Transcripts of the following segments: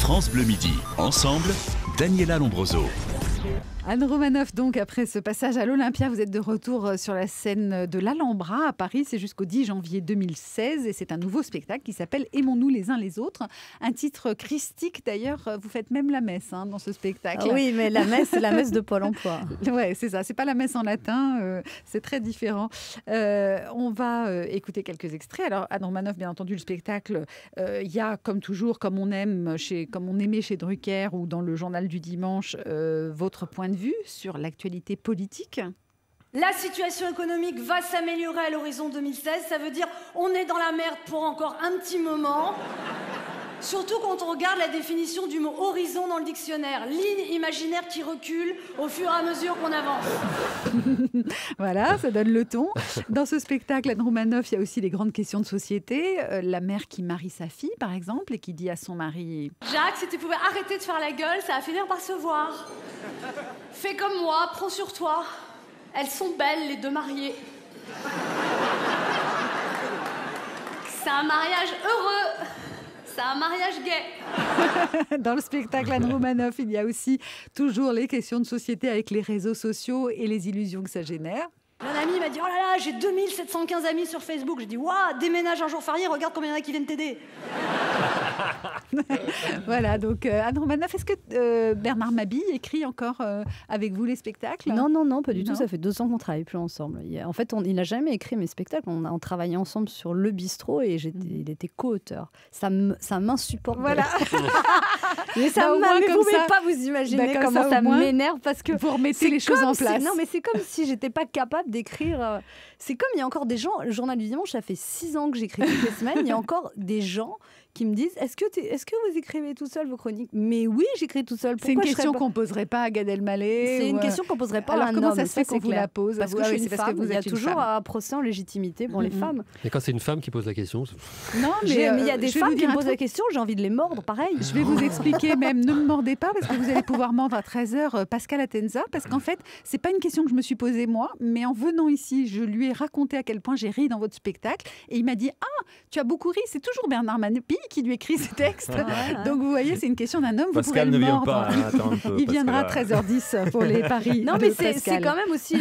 France Bleu Midi. Ensemble, Daniela Lombroso. Anne Romanoff, donc, après ce passage à l'Olympia, vous êtes de retour sur la scène de l'Alhambra à Paris. C'est jusqu'au 10 janvier 2016 et c'est un nouveau spectacle qui s'appelle « Aimons-nous les uns les autres ». Un titre christique d'ailleurs. Vous faites même la messe dans ce spectacle. Ah oui, mais la messe, c'est la messe de Pôle emploi. Oui, c'est ça. C'est pas la messe en latin. C'est très différent. On va écouter quelques extraits. Alors, Anne Romanoff, bien entendu, le spectacle, il y a comme toujours, comme on aimait chez Drucker ou dans le journal du dimanche, votre point de vue sur l'actualité politique. La situation économique va s'améliorer à l'horizon 2016. Ça veut dire on est dans la merde pour encore un petit moment. Surtout quand on regarde la définition du mot horizon dans le dictionnaire. Ligne imaginaire qui recule au fur et à mesure qu'on avance. Voilà, ça donne le ton. Dans ce spectacle, Anne Romanoff, il y a aussi les grandes questions de société. La mère qui marie sa fille, par exemple, et qui dit à son mari... Jacques, si tu pouvais arrêter de faire la gueule, ça va finir par se voir. Fais comme moi, prends sur toi. Elles sont belles, les deux mariées. C'est un mariage heureux. C'est un mariage gay. Dans le spectacle Anne Romanoff, il y a aussi toujours les questions de société avec les réseaux sociaux et les illusions que ça génère. Un ami m'a dit « Oh là là, j'ai 2715 amis sur Facebook ». J'ai dit « Waouh, déménage un jour férié, regarde combien il y en a qui viennent t'aider ». Voilà, donc Anne Romanoff, est-ce que Bernard Mabille écrit encore avec vous les spectacles? Non, pas du tout. Ça fait 2 ans qu'on ne travaille plus ensemble. En fait, il n'a jamais écrit mes spectacles. On travaillait ensemble sur Le Bistrot et il était co-auteur. Ça m'insupporte. Voilà. Mais ça au moins, vous ne pouvez ça, pas vous imaginer comment ça ça m'énerve parce que vous remettez les choses en place. Non, mais c'est comme si j'étais pas capable d'écrire. C'est comme il y a encore des gens. Le Journal du Dimanche, ça fait 6 ans que j'écris toutes les semaines. Il y a encore des gens qui me disent est-ce que vous écrivez tout seul vos chroniques? Mais oui, j'écris tout seul. C'est une question qu'on ne poserait pas à Gad Elmaleh. C'est une question qu'on ne poserait pas à un homme. Comment ça se fait qu'on vous la pose? Parce que je suis une femme. Il y a toujours un procès en légitimité pour les femmes. Et quand c'est une femme qui pose la question... Non, mais il y a des femmes qui me posent la question, j'ai envie de les mordre, pareil. Je vais vous expliquer même, ne me mordez pas, parce que vous allez pouvoir mordre à 13h Pascal Atenza, parce qu'en fait, c'est pas une question que je me suis posée moi, mais en venant ici, je lui ai raconté à quel point j'ai ri dans votre spectacle, et il m'a dit « Ah, tu as beaucoup ri, c'est toujours Bernard Mabille qui lui écrit ces textes. Donc vous voyez, c'est une question d'un homme, Pascal vous ne pourrez le vient pas, mordre. attends un peu, Il viendra à 13h10 pour les paris. Non, mais c'est quand même aussi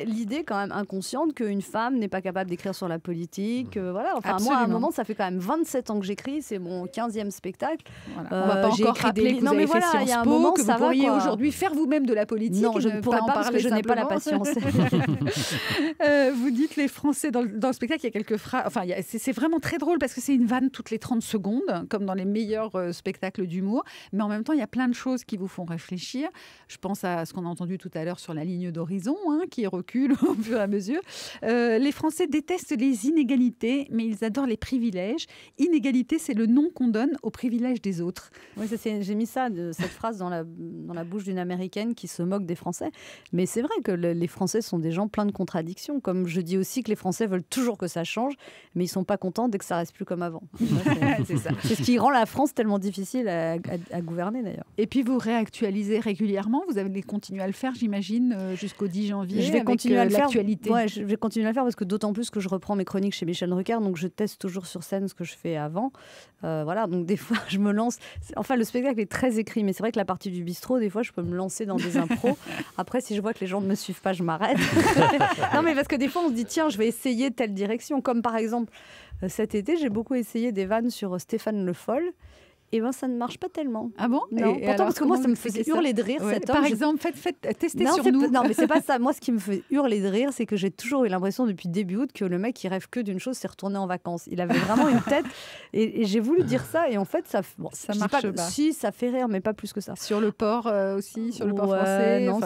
l'idée quand même inconsciente qu'une femme n'est pas capable d'écrire sur la politique. Voilà. Enfin, moi, à un moment, ça fait quand même 27 ans que j'écris, c'est mon 15e spectacle. Voilà. On va pas encore rappeler que vous avez fait Sciences Po, que vous pourriez aujourd'hui faire vous-même de la politique. Non, je ne pourrais pas parce que je n'ai pas la patience. Vous dites les Français, dans le spectacle, il y a quelques phrases. Enfin, c'est vraiment très drôle parce que c'est une vanne toutes les 30 secondes, comme dans les meilleurs spectacles d'humour. Mais en même temps, il y a plein de choses qui vous font réfléchir. Je pense à ce qu'on a entendu tout à l'heure sur la ligne d'horizon, qui recule au fur et à mesure. Les Français détestent les inégalités, mais ils adorent les privilèges. Inégalité, c'est le nom qu'on donne aux privilèges des autres. Oui, j'ai mis cette phrase dans la bouche d'une Américaine qui se moque des Français. Mais c'est vrai que les Français sont des gens pleins de contradictions. Comme je dis aussi que les Français veulent toujours que ça change, mais ils ne sont pas contents dès que ça reste plus comme avant. C'est ça. C'est ce qui rend la France tellement difficile à gouverner d'ailleurs. Et puis vous réactualisez régulièrement, vous allez continuer à le faire, j'imagine, jusqu'au 10 janvier. Je vais continuer à le faire. L'actualité. Ouais, je vais continuer à le faire parce que d'autant plus que je reprends mes chroniques chez Michel Drucker, donc je teste toujours sur scène ce que je fais avant. Voilà, donc des fois je me lance. Enfin, le spectacle est très écrit, mais c'est vrai que la partie du bistrot, des fois je peux me lancer dans des impros. Après, si je vois que les gens ne me suivent pas, je m'arrête. Non, mais parce que des fois on se dit tiens, je vais essayer telle direction, comme par exemple cet été, j'ai beaucoup essayé des vannes sur Stéphane Le Foll. Et ben ça ne marche pas tellement. Ah bon? Non. Pourtant, parce que moi, ça me faisait hurler de rire cet homme. Par exemple, faites tester sur nous. Non, mais c'est pas ça. Moi, ce qui me fait hurler de rire, c'est que j'ai toujours eu l'impression depuis début août que le mec, il rêve que d'une chose, c'est retourner en vacances. Il avait vraiment une tête. Et j'ai voulu dire ça. Et en fait, ça marche pas. Si, ça fait rire, mais pas plus que ça. Sur le port aussi, sur le port français. Non,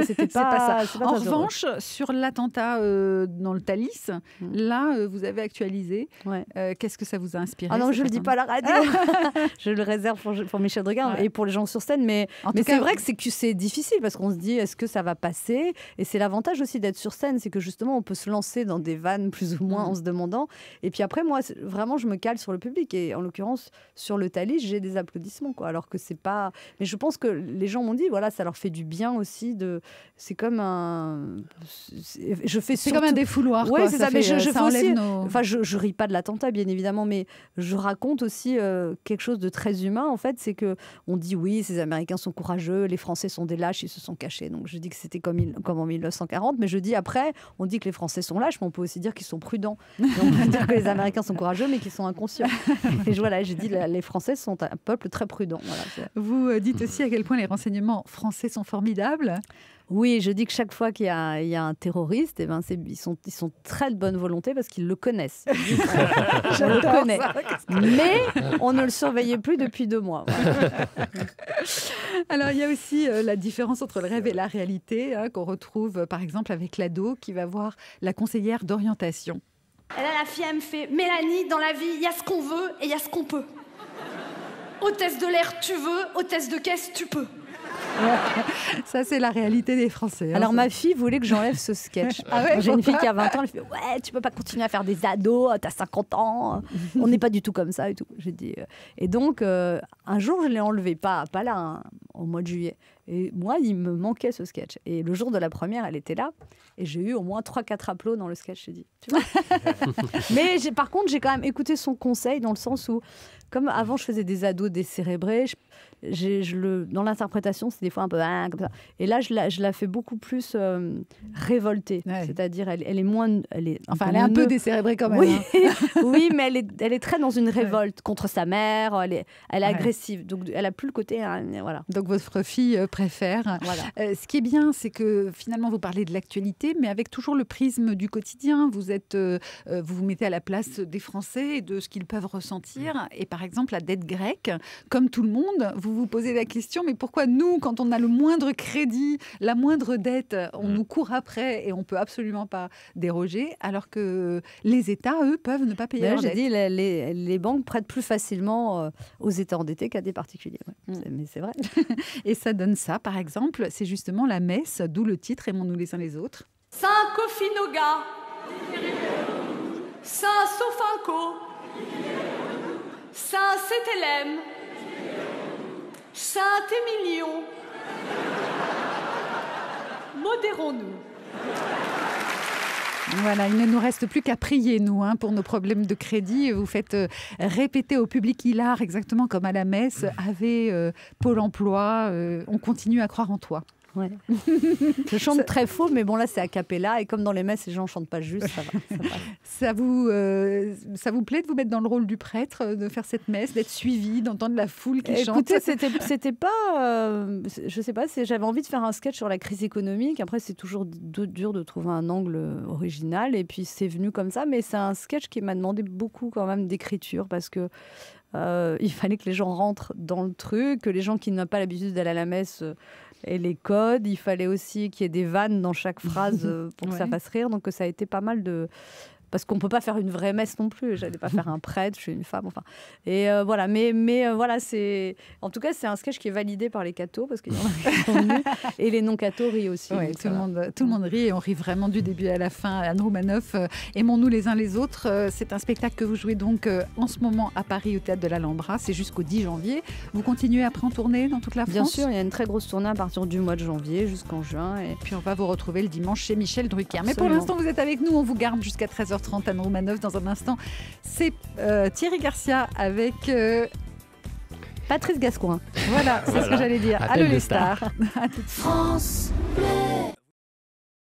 c'était pas ça. En revanche, sur l'attentat dans le Thalys, là, vous avez actualisé. Qu'est-ce que ça vous a inspiré? Ah non, je le dis pas à la radio. Je le réserve pour Michel Drucker et pour les gens sur scène. Mais c'est vrai que c'est difficile parce qu'on se dit est-ce que ça va passer? Et c'est l'avantage aussi d'être sur scène, c'est que justement on peut se lancer dans des vannes plus ou moins en se demandant. Et puis après, moi, vraiment, je me cale sur le public. Et en l'occurrence, sur le Thalys, j'ai des applaudissements, quoi. Alors que c'est pas. Mais je pense que les gens m'ont dit voilà, ça leur fait du bien aussi. C'est comme un. C'est comme un défouloir. Oui, c'est ça. Mais je fais aussi. Nos... Enfin, je ris pas de l'attentat, bien évidemment, mais je raconte aussi quelque chose de très humain, en fait, c'est qu'on dit oui, ces Américains sont courageux, les Français sont des lâches, ils se sont cachés. Donc je dis que c'était comme en 1940, mais je dis après, on dit que les Français sont lâches, mais on peut aussi dire qu'ils sont prudents. Et on peut dire que les Américains sont courageux, mais qu'ils sont inconscients. Et voilà, j'ai dit les Français sont un peuple très prudent. Voilà. Vous dites aussi à quel point les renseignements français sont formidables. Oui, je dis que chaque fois qu'il y a un terroriste, eh ben ils sont très de bonne volonté parce qu'ils le connaissent. Je le connais. Mais on ne le surveillait plus depuis 2 mois. Voilà. Alors, il y a aussi la différence entre le rêve et la réalité, qu'on retrouve par exemple avec l'ado qui va voir la conseillère d'orientation. Et là, la fille, elle me fait « Mélanie, dans la vie, il y a ce qu'on veut et il y a ce qu'on peut. Hôtesse de l'air, tu veux. Hôtesse de caisse, tu peux. » Ça, c'est la réalité des Français. Alors, ma fille voulait que j'enlève ce sketch. J'ai une fille qui a 20 ans, elle fait « Ouais, tu peux pas continuer à faire des ados, t'as 50 ans. On n'est pas du tout comme ça. » et tout. J'ai dit, et donc, un jour, je l'ai enlevé, pas là, hein, au mois de juillet. Et moi, il me manquait ce sketch. Et le jour de la première, elle était là. Et j'ai eu au moins 3-4 applaudissements dans le sketch, j'ai dit. Tu vois. Mais par contre, j'ai quand même écouté son conseil dans le sens où, comme avant, je faisais des ados décérébrés, dans l'interprétation, c'est des fois un peu comme ça. Et là, je la fais beaucoup plus révoltée. Ouais. C'est-à-dire, elle est moins... Elle est un peu décérébrée quand même. Oui, hein. oui, mais elle est très dans une révolte contre sa mère. Elle est agressive. Donc, elle n'a plus le côté... voilà. Donc, votre fille préfère. Voilà. Ce qui est bien, c'est que finalement, vous parlez de l'actualité, mais avec toujours le prisme du quotidien. Vous vous mettez à la place des Français et de ce qu'ils peuvent ressentir. Et par exemple, la dette grecque, comme tout le monde, vous vous posez la question, mais pourquoi nous, quand on a le moindre crédit, la moindre dette, on nous court après et on ne peut absolument pas déroger, alors que les États, eux, peuvent ne pas payer leurs dettes. J'ai dit, les banques prêtent plus facilement aux États endettés qu'à des particuliers. Ouais. Mais c'est vrai. Et ça donne ça, par exemple, c'est justement la messe, d'où le titre « Aimons-nous les uns les autres ». Saint Cophinoga, Saint Sophinco, Saint Cétélème, Saint-Émilion, modérons-nous. Voilà, il ne nous reste plus qu'à prier, nous, pour nos problèmes de crédit. Vous faites répéter au public hilar, exactement comme à la messe, Ave Pôle emploi, on continue à croire en toi. Ouais. Je chante très faux, mais bon là c'est a cappella et comme dans les messes les gens chantent pas juste, ça va. Ça vous plaît de vous mettre dans le rôle du prêtre, de faire cette messe, d'être suivi, d'entendre la foule qui chante? Écoutez, c'était pas, je sais pas, j'avais envie de faire un sketch sur la crise économique. Après c'est toujours dur de trouver un angle original et puis c'est venu comme ça, mais c'est un sketch qui m'a demandé beaucoup quand même d'écriture parce que il fallait que les gens rentrent dans le truc, que les gens qui n'ont pas l'habitude d'aller à la messe et les codes, il fallait aussi qu'il y ait des vannes dans chaque phrase pour que ça fasse rire. Donc ça a été pas mal de... Parce qu'on ne peut pas faire une vraie messe non plus. Je n'allais pas faire un prêtre, je suis une femme. Enfin. Et voilà. Mais voilà, c'est... En tout cas, c'est un sketch qui est validé par les cathos, parce qu'il y en a qui sont venus. Et les non-cathos rient aussi. Ouais, tout le monde rit et on rit vraiment du début à la fin. Anne Roumanoff, Aimons-nous les uns les autres. C'est un spectacle que vous jouez donc en ce moment à Paris, au Théâtre de l'Alhambra. C'est jusqu'au 10 janvier. Vous continuez après en tournée dans toute la France? Bien sûr, il y a une très grosse tournée à partir du mois de janvier jusqu'en juin. Et puis on va vous retrouver le dimanche chez Michel Drucker. Absolument. Mais pour l'instant, vous êtes avec nous. On vous garde jusqu'à 13h30. Anne Roumanoff, dans un instant, c'est Thierry Garcia avec Patrice Gascoigne. Voilà, c'est ce que j'allais dire. Allô les stars. France Bleu.